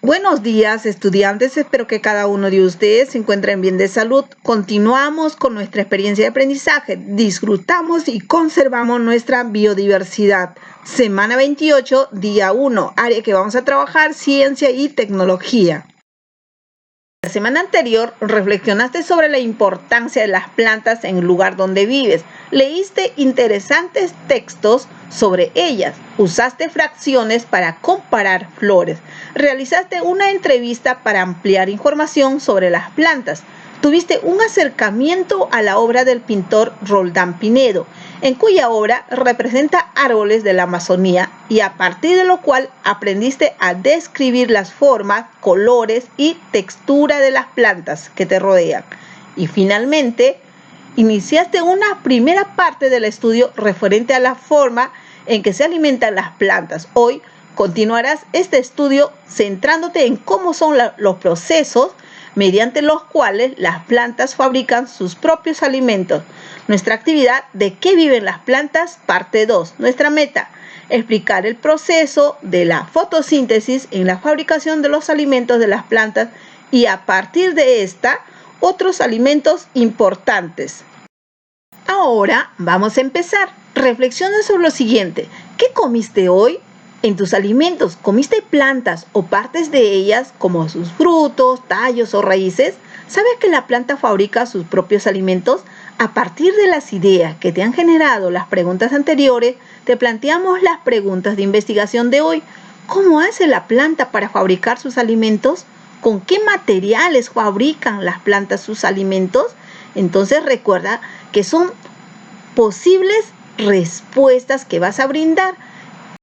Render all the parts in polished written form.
Buenos días, estudiantes. Espero que cada uno de ustedes se encuentren bien de salud. Continuamos con nuestra experiencia de aprendizaje. Disfrutamos y conservamos nuestra biodiversidad. Semana 28, día 1, área que vamos a trabajar, ciencia y tecnología. La semana anterior reflexionaste sobre la importancia de las plantas en el lugar donde vives. Leíste interesantes textos sobre ellas. Usaste fracciones para comparar flores. Realizaste una entrevista para ampliar información sobre las plantas. Tuviste un acercamiento a la obra del pintor Roldán Pinedo, en cuya obra representa árboles de la Amazonía y a partir de lo cual aprendiste a describir las formas, colores y textura de las plantas que te rodean. Y finalmente, iniciaste una primera parte del estudio referente a la forma en que se alimentan las plantas. Hoy continuarás este estudio centrándote en cómo son los procesos mediante los cuales las plantas fabrican sus propios alimentos. Nuestra actividad ¿De qué viven las plantas? Parte 2. Nuestra meta: explicar el proceso de la fotosíntesis en la fabricación de los alimentos de las plantas y a partir de esta, otros alimentos importantes. Ahora vamos a empezar. Reflexiona sobre lo siguiente. ¿Qué comiste hoy? En tus alimentos, ¿comiste plantas o partes de ellas como sus frutos, tallos o raíces? ¿Sabes que la planta fabrica sus propios alimentos? A partir de las ideas que te han generado las preguntas anteriores, te planteamos las preguntas de investigación de hoy. ¿Cómo hace la planta para fabricar sus alimentos? ¿Con qué materiales fabrican las plantas sus alimentos? Entonces recuerda que son posibles respuestas que vas a brindar.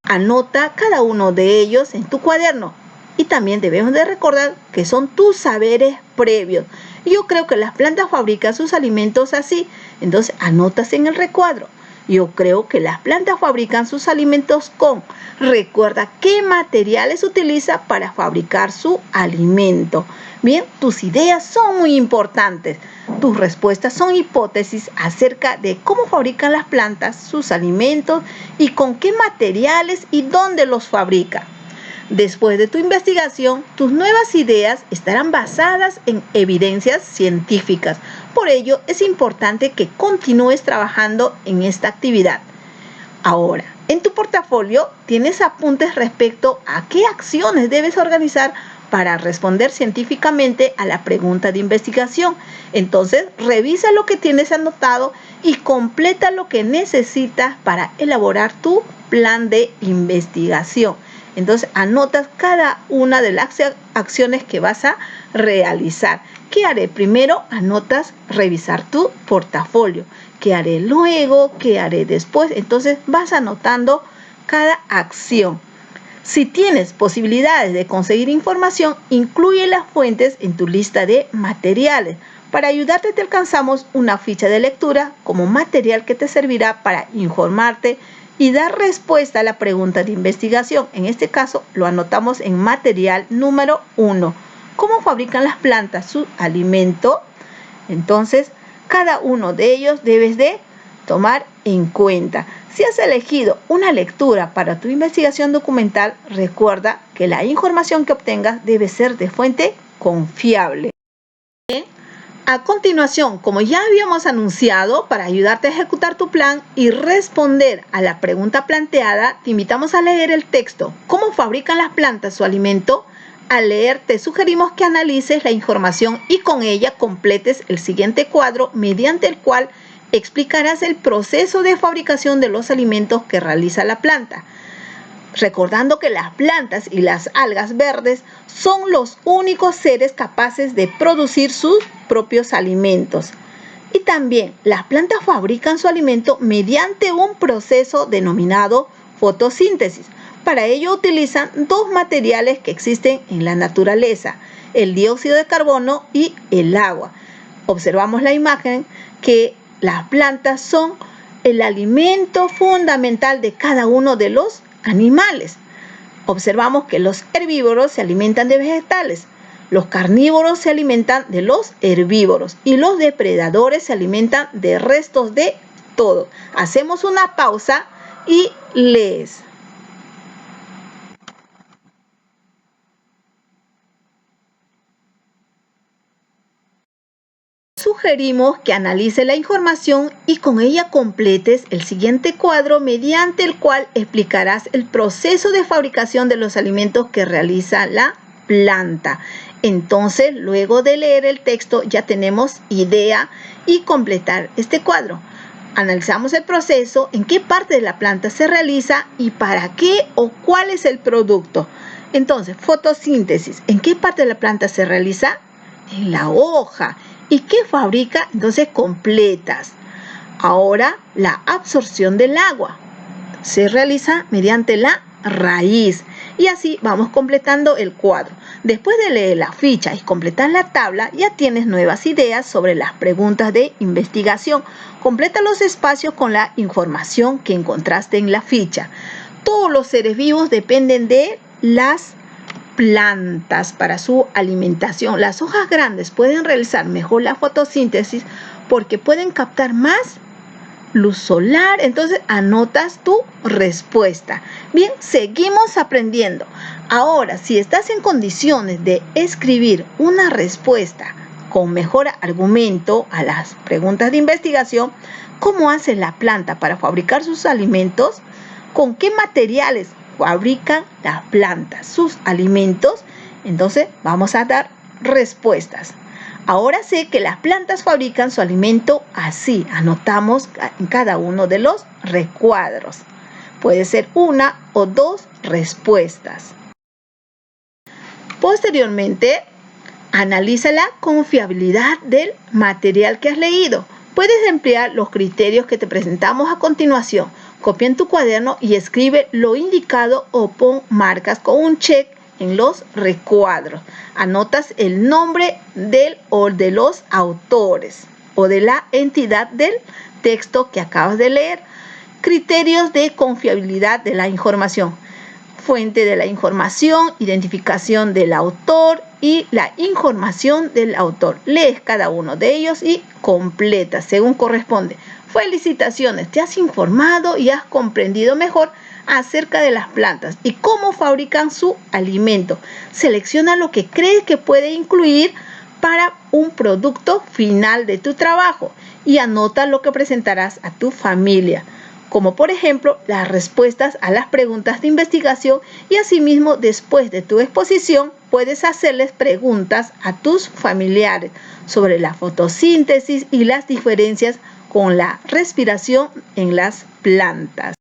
Anota cada uno de ellos en tu cuaderno y también debemos de recordar que son tus saberes previos. Yo creo que las plantas fabrican sus alimentos así, entonces anotas en el recuadro. Yo creo que las plantas fabrican sus alimentos con. Recuerda qué materiales utiliza para fabricar su alimento. Bien, tus ideas son muy importantes. Tus respuestas son hipótesis acerca de cómo fabrican las plantas sus alimentos y con qué materiales y dónde los fabrica. Después de tu investigación, tus nuevas ideas estarán basadas en evidencias científicas. Por ello, es importante que continúes trabajando en esta actividad. Ahora, en tu portafolio tienes apuntes respecto a qué acciones debes organizar para responder científicamente a la pregunta de investigación. Entonces, revisa lo que tienes anotado y completa lo que necesitas para elaborar tu plan de investigación. Entonces, anotas cada una de las acciones que vas a realizar. ¿Qué haré? Primero, anotas revisar tu portafolio. ¿Qué haré luego? ¿Qué haré después? Entonces, vas anotando cada acción. Si tienes posibilidades de conseguir información, incluye las fuentes en tu lista de materiales. Para ayudarte te alcanzamos una ficha de lectura como material que te servirá para informarte y dar respuesta a la pregunta de investigación. En este caso lo anotamos en material número 1. ¿Cómo fabrican las plantas su alimento? Entonces, cada uno de ellos debes de tomar en cuenta. Si has elegido una lectura para tu investigación documental, recuerda que la información que obtengas debe ser de fuente confiable. A continuación, como ya habíamos anunciado, para ayudarte a ejecutar tu plan y responder a la pregunta planteada, te invitamos a leer el texto ¿Cómo fabrican las plantas su alimento? Al leer, te sugerimos que analices la información y con ella completes el siguiente cuadro mediante el cual explicarás el proceso de fabricación de los alimentos que realiza la planta. Recordando que las plantas y las algas verdes son los únicos seres capaces de producir sus propios alimentos. Y también las plantas fabrican su alimento mediante un proceso denominado fotosíntesis. Para ello utilizan dos materiales que existen en la naturaleza, el dióxido de carbono y el agua. Observamos la imagen que las plantas son el alimento fundamental de cada uno de los animales. Observamos que los herbívoros se alimentan de vegetales, los carnívoros se alimentan de los herbívoros y los depredadores se alimentan de restos de todo. Hacemos una pausa y lees. Sugerimos que analice la información y con ella completes el siguiente cuadro mediante el cual explicarás el proceso de fabricación de los alimentos que realiza la planta. Entonces, luego de leer el texto ya tenemos idea y completar este cuadro. Analizamos el proceso, en qué parte de la planta se realiza y para qué o cuál es el producto. Entonces, fotosíntesis, ¿en qué parte de la planta se realiza? En la hoja. ¿Y qué fabrica? Entonces completas. Ahora, la absorción del agua se realiza mediante la raíz. Y así vamos completando el cuadro. Después de leer la ficha y completar la tabla, ya tienes nuevas ideas sobre las preguntas de investigación. Completa los espacios con la información que encontraste en la ficha. Todos los seres vivos dependen de las plantas para su alimentación. Las hojas grandes pueden realizar mejor la fotosíntesis porque pueden captar más luz solar. Entonces anotas tu respuesta. Bien, seguimos aprendiendo. Ahora, si estás en condiciones de escribir una respuesta con mejor argumento a las preguntas de investigación, ¿cómo hace la planta para fabricar sus alimentos? ¿Con qué materiales fabrican las plantas sus alimentos? Entonces vamos a dar respuestas. Ahora sé que las plantas fabrican su alimento así. Anotamos en cada uno de los recuadros. Puede ser una o dos respuestas. Posteriormente, analiza la confiabilidad del material que has leído. Puedes emplear los criterios que te presentamos a continuación. Copia en tu cuaderno y escribe lo indicado o pon marcas con un check en los recuadros. Anotas el nombre del o de los autores o de la entidad del texto que acabas de leer. Criterios de confiabilidad de la información. Fuente de la información, identificación del autor y la información del autor. Lees cada uno de ellos y completas según corresponde. Felicitaciones, te has informado y has comprendido mejor acerca de las plantas y cómo fabrican su alimento. Selecciona lo que crees que puede incluir para un producto final de tu trabajo y anota lo que presentarás a tu familia, como por ejemplo las respuestas a las preguntas de investigación, y asimismo después de tu exposición puedes hacerles preguntas a tus familiares sobre la fotosíntesis y las diferencias con la respiración en las plantas.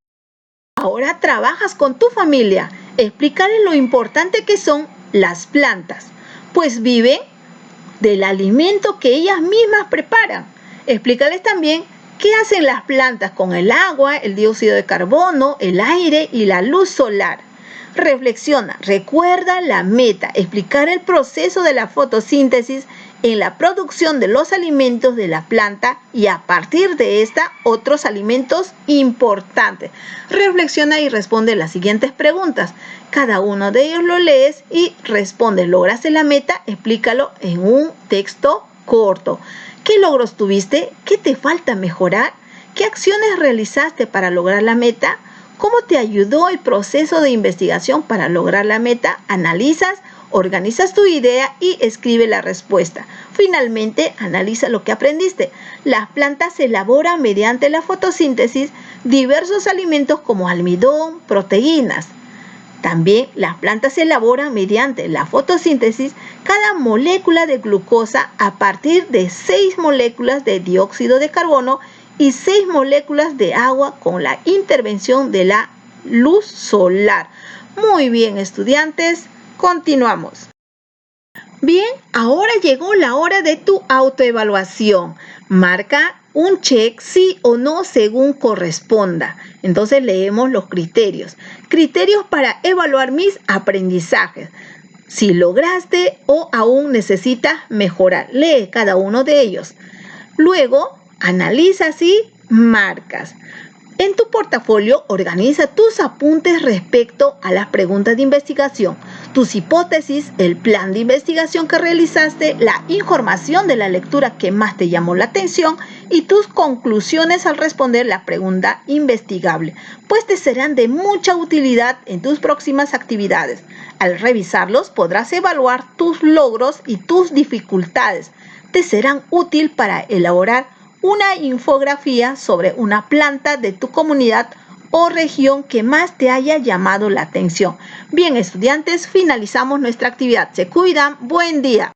Ahora trabajas con tu familia. Explícales lo importante que son las plantas, pues viven del alimento que ellas mismas preparan. Explícales también qué hacen las plantas con el agua, el dióxido de carbono, el aire y la luz solar. Reflexiona, recuerda la meta, explicar el proceso de la fotosíntesis en la producción de los alimentos de la planta y a partir de esta otros alimentos importantes. Reflexiona y responde las siguientes preguntas. Cada uno de ellos lo lees y responde. ¿Lograste la meta? Explícalo en un texto corto. ¿Qué logros tuviste? ¿Qué te falta mejorar? ¿Qué acciones realizaste para lograr la meta? ¿Cómo te ayudó el proceso de investigación para lograr la meta? Analizas, organizas tu idea y escribe la respuesta. Finalmente, analiza lo que aprendiste. Las plantas elaboran mediante la fotosíntesis diversos alimentos como almidón, proteínas. También las plantas elaboran mediante la fotosíntesis cada molécula de glucosa a partir de 6 moléculas de dióxido de carbono y 6 moléculas de agua con la intervención de la luz solar. Muy bien, estudiantes, continuamos. Bien, ahora llegó la hora de tu autoevaluación. Marca un check sí o no según corresponda. Entonces leemos los criterios. Criterios para evaluar mis aprendizajes. Si lograste o aún necesitas mejorar. Lee cada uno de ellos. Luego, analizas y marcas. En tu portafolio, organiza tus apuntes respecto a las preguntas de investigación, tus hipótesis, el plan de investigación que realizaste, la información de la lectura que más te llamó la atención y tus conclusiones al responder la pregunta investigable, pues te serán de mucha utilidad en tus próximas actividades. Al revisarlos, podrás evaluar tus logros y tus dificultades. Te serán útil para elaborar una infografía sobre una planta de tu comunidad o región que más te haya llamado la atención. Bien, estudiantes, finalizamos nuestra actividad. Se cuidan. Buen día.